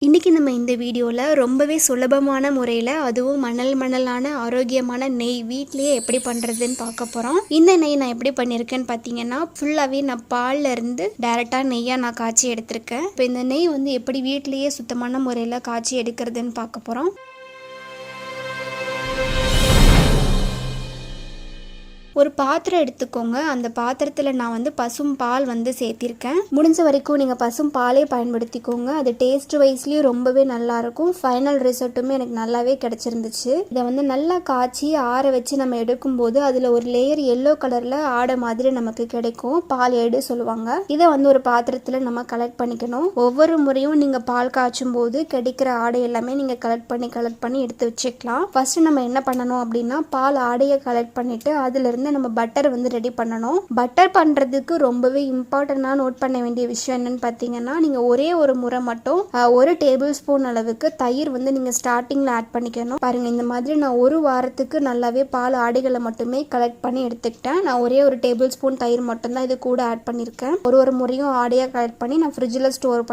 இன்றைக்கி நம்ம இந்த வீடியோவில் ரொம்பவே சுலபமான முறையில் அதுவும் மணலான ஆரோக்கியமான நெய் வீட்லேயே எப்படி பண்ணுறதுன்னு பார்க்க போகிறோம். இந்த நெய் நான் எப்படி பண்ணியிருக்கேன்னு பார்த்தீங்கன்னா ஃபுல்லாகவே நான் பாலில் இருந்து டேரெக்டாக நெய்யாக நான் காய்ச்சி எடுத்திருக்கேன். இப்போ இந்த நெய் வந்து எப்படி வீட்லேயே சுத்தமான முறையில் காய்ச்சி எடுக்கிறதுன்னு பார்க்க போகிறோம். ஒரு பாத்திரம் எடுத்துக்கோங்க. அந்த பாத்திரத்தில் நான் வந்து பசும் பால் வந்து சேர்த்திருக்கேன். முடிஞ்ச வரைக்கும் நீங்கள் பசும் பாலே பயன்படுத்திக்கோங்க. அது டேஸ்ட் வைஸ்லேயும் ரொம்பவே நல்லாயிருக்கும். ஃபைனல் ரிசல்ட்டுமே எனக்கு நல்லாவே கிடச்சிருந்துச்சு. இதை வந்து நல்லா காய்ச்சி ஆற வச்சு நம்ம எடுக்கும்போது அதில் ஒரு லேயர் எல்லோ கலரில் ஆடை மாதிரி நமக்கு கிடைக்கும். பால் ஏடு சொல்லுவாங்க. இதை வந்து ஒரு பாத்திரத்தில் நம்ம கலெக்ட் பண்ணிக்கணும். ஒவ்வொரு முறையும் நீங்கள் பால் காய்ச்சும் போது கிடைக்கிற ஆடை எல்லாமே நீங்கள் கலெக்ட் பண்ணி எடுத்து வச்சுக்கலாம். ஃபர்ஸ்ட் நம்ம என்ன பண்ணணும் அப்படின்னா பால் ஆடையை கலெக்ட் பண்ணிட்டு அதிலிருந்து நம்ம பட்டர் வந்து ரெடி பண்ணணும். பட்டர் பண்றதுக்கு ரொம்பவே இம்பார்ட்டன்டா நோட் பண்ண வேண்டிய விஷயம் என்னன்னு பார்த்தீங்கன்னா, நீங்க ஒரே ஒரு முறை மட்டும் 1 டேபிள் ஸ்பூன் அளவுக்கு தயிர் வந்து நீங்க ஸ்டார்டிங்ல ஆட் பண்ணிக்கணும். பாருங்க, இந்த மாதிரி நான் ஒரு வாரத்துக்கு நல்லாவே பால் ஆடைகளை மட்டுமே கலெக்ட் பண்ணி எடுத்துக்கிட்டேன். நான் ஒரே ஒரு டேபிள் ஸ்பூன் தயிர் மட்டும் தான் இது கூட ஆட் பண்ணியிருக்கேன். ஒரு முறையும் ஆடையா கலெக்ட் பண்ணி நான் ஃப்ரிட்ஜில் ஸ்டோர்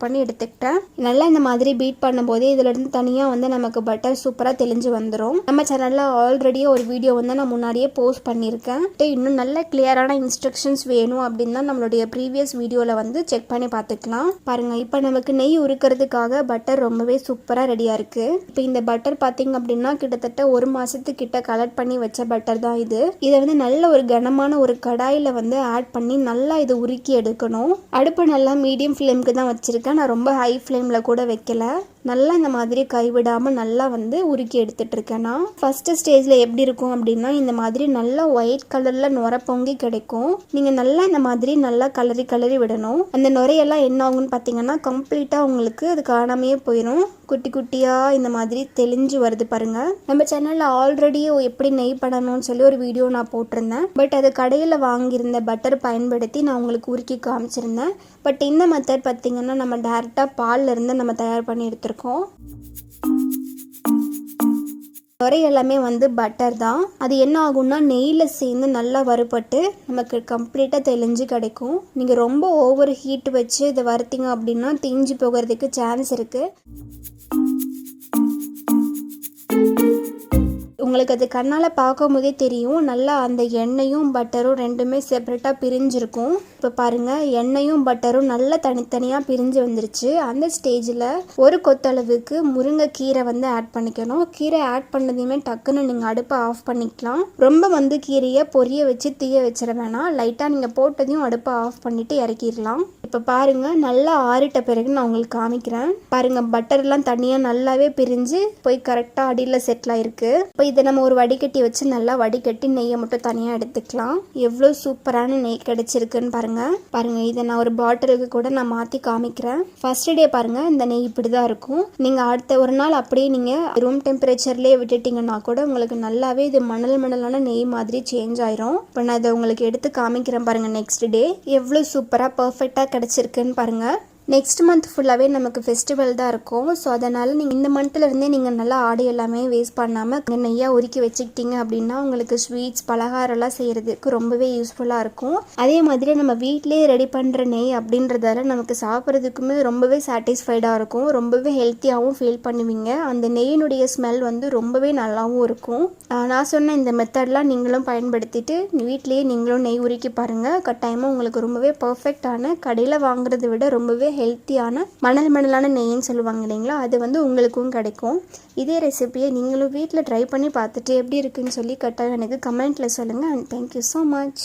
பண்ணி எடுத்துக்கிட்டேன். நல்லா இந்த மாதிரி பீட் பண்ணும்போதே இதுல இருந்து தனியா வந்து நமக்கு பட்டர் சூப்பரா தெளிஞ்சு வந்துடும். நம்ம சேனல்ல ஆல்ரெடி ஒரு வீடியோ வந்து நான் முன்னாடியே போஸ்ட் பண்ணியிருக்கேன். இன்னும் நல்ல கிளியரான இன்ஸ்ட்ரக்ஷன்ஸ் வேணும் அப்படின்னா நம்மளுடைய ப்ரீவியஸ் வீடியோவில் வந்து செக் பண்ணி பார்த்துக்கலாம். பாருங்க, இப்போ நமக்கு நெய் உருக்கிறதுக்காக பட்டர் ரொம்பவே சூப்பராக ரெடியாக இருக்கு. இப்போ இந்த பட்டர் பார்த்தீங்க அப்படின்னா கிட்டத்தட்ட 1 மாசத்துக்கிட்ட கலெக்ட் பண்ணி வச்ச பட்டர் தான் இது. இதை வந்து நல்ல ஒரு கனமான ஒரு கடாயில் வந்து ஆட் பண்ணி நல்லா இதை உருக்கி எடுக்கணும். அடுப்பு நல்லா மீடியம் ஃப்ளேமுக்கு தான் வச்சிருக்கேன். நான் ரொம்ப ஹை ஃப்ளேமில் கூட வைக்கல. நல்லா இந்த மாதிரி கைவிடாமல் நல்லா வந்து உருக்கி எடுத்துட்டு இருக்கேன். நான் ஃபர்ஸ்ட் ஸ்டேஜில் எப்படி இருக்கும் அப்படின்னா இந்த மாதிரி நல்லா ஒயிட் கலரில் நுர பொங்கி கிடைக்கும். நீங்கள் நல்லா இந்த மாதிரி நல்லா கலரி விடணும். அந்த நுரையெல்லாம் என்ன ஆகும்னு பார்த்தீங்கன்னா கம்ப்ளீட்டாக உங்களுக்கு அது காணாமையே போயிடும். குட்டி குட்டியாக இந்த மாதிரி தெளிஞ்சு வருது பாருங்க. நம்ம சேனலில் ஆல்ரெடி எப்படி நெய் பண்ணணும்னு சொல்லி ஒரு வீடியோ நான் போட்டிருந்தேன். பட் அது கடையில் வாங்கியிருந்த பட்டர் பயன்படுத்தி நான் உங்களுக்கு உருக்கி காமிச்சிருந்தேன். பட் இந்த மெத்தட் பார்த்தீங்கன்னா நம்ம டேரெக்டாக பாலில் இருந்து நம்ம தயார் பண்ணி எடுத்திருக்கோம். நுரை எல்லாமே வந்து பட்டர் தான். அது என்ன ஆகும்னா நெய்யில் சேர்ந்து நல்லா வறுபட்டு நமக்கு கம்ப்ளீட்டாக தெளிஞ்சு கிடைக்கும். நீங்கள் ரொம்ப ஓவர் ஹீட் வச்சு இதை வறுத்தீங்க அப்படின்னா தீஞ்சு போகிறதுக்கு சான்ஸ் இருக்குது. உங்களுக்கு அது கண்ணால் பார்க்கும் போதே தெரியும். நல்லா அந்த எண்ணெயும் பட்டரும் ரெண்டுமே செப்பரேட்டாக பிரிஞ்சிருக்கும். இப்போ பாருங்கள், எண்ணெயும் பட்டரும் நல்லா தனித்தனியாக பிரிஞ்சு வந்துருச்சு. அந்த ஸ்டேஜில் ஒரு கொத்தளவுக்கு முருங்கைக்கீரை வந்து ஆட் பண்ணிக்கணும். கீரை ஆட் பண்ணதையுமே டக்குன்னு நீங்கள் அடுப்பை ஆஃப் பண்ணிக்கலாம். ரொம்ப வந்து கீரையை பொரிய வச்சு தீய வச்சிட வேணாம். லைட்டாக நீங்கள் போட்டதையும் அடுப்பை ஆஃப் பண்ணிவிட்டு இறக்கிடலாம். இப்போ பாருங்கள், நல்லா ஆறிட்ட பிறகு நான் உங்களுக்கு காமிக்கிறேன். பாருங்கள், பட்டர்லாம் தனியாக நல்லாவே பிரிஞ்சு போய் கரெக்டாக அடியில் செட்டில் ஆயிருக்கு. இப்போ இதை நம்ம ஒரு வடிகட்டி வச்சு நல்லா வடிகட்டி நெய்யை மட்டும் தனியாக எடுத்துக்கலாம். எவ்வளோ சூப்பரான நெய் கிடைச்சிருக்குன்னு பாருங்க. இதை நான் ஒரு பாட்டிலுக்கு கூட நான் மாற்றி காமிக்கிறேன். ஃபர்ஸ்ட் டே பாருங்க, இந்த நெய் இப்படி தான் இருக்கும். நீங்கள் அடுத்த ஒரு நாள் அப்படியே நீங்கள் ரூம் டெம்பரேச்சர்லேயே விட்டுட்டீங்கன்னா கூட உங்களுக்கு நல்லாவே இது மணலான நெய் மாதிரி சேஞ்ச் ஆயிரும். இப்போ நான் இதை உங்களுக்கு எடுத்து காமிக்கிறேன் பாருங்க. நெக்ஸ்ட் டே எவ்வளோ சூப்பராக பர்ஃபெக்டாக கிடைச்சிருக்குன்னு பாருங்க. நெக்ஸ்ட் மந்த் ஃபுல்லாகவே நமக்கு ஃபெஸ்டிவல் தான் இருக்கும். ஸோ அதனால் நீங்கள் இந்த மந்த்லேருந்தே நீங்கள் நல்லா ஆடை எல்லாமே வேஸ்ட் பண்ணாமல் நெய்யாக உருக்கி வச்சுக்கிட்டீங்க அப்படின்னா உங்களுக்கு ஸ்வீட்ஸ் பலகாரம்லாம் செய்கிறதுக்கு ரொம்பவே யூஸ்ஃபுல்லாக இருக்கும். அதே மாதிரி நம்ம வீட்டிலேயே ரெடி பண்ணுற நெய் அப்படின்றதால நமக்கு சாப்பிட்றதுக்குமே ரொம்பவே சாட்டிஸ்ஃபைடாக இருக்கும். ரொம்பவே ஹெல்த்தியாகவும் ஃபீல் பண்ணுவீங்க. அந்த நெய்யினுடைய ஸ்மெல் வந்து ரொம்பவே நல்லாவும் இருக்கும். நான் சொன்ன இந்த மெத்தட்லாம் நீங்களும் பயன்படுத்திட்டு வீட்லேயே நீங்களும் நெய் உருக்கி பாருங்கள். கட்டாயமாக உங்களுக்கு ரொம்பவே பர்ஃபெக்டான கடையில் வாங்குறதை விட ரொம்பவே ஹெல்த்தியான மணலான நெய்ன்னு சொல்லுவாங்க இல்லைங்களா, அது வந்து உங்களுக்கும் கிடைக்கும். இதே ரெசிபியை நீங்களும் வீட்டில் ட்ரை பண்ணி பார்த்துட்டு எப்படி இருக்குன்னு சொல்லி கட்டாயம் எனக்கு கமெண்ட்டில் சொல்லுங்கள். And thank you so much.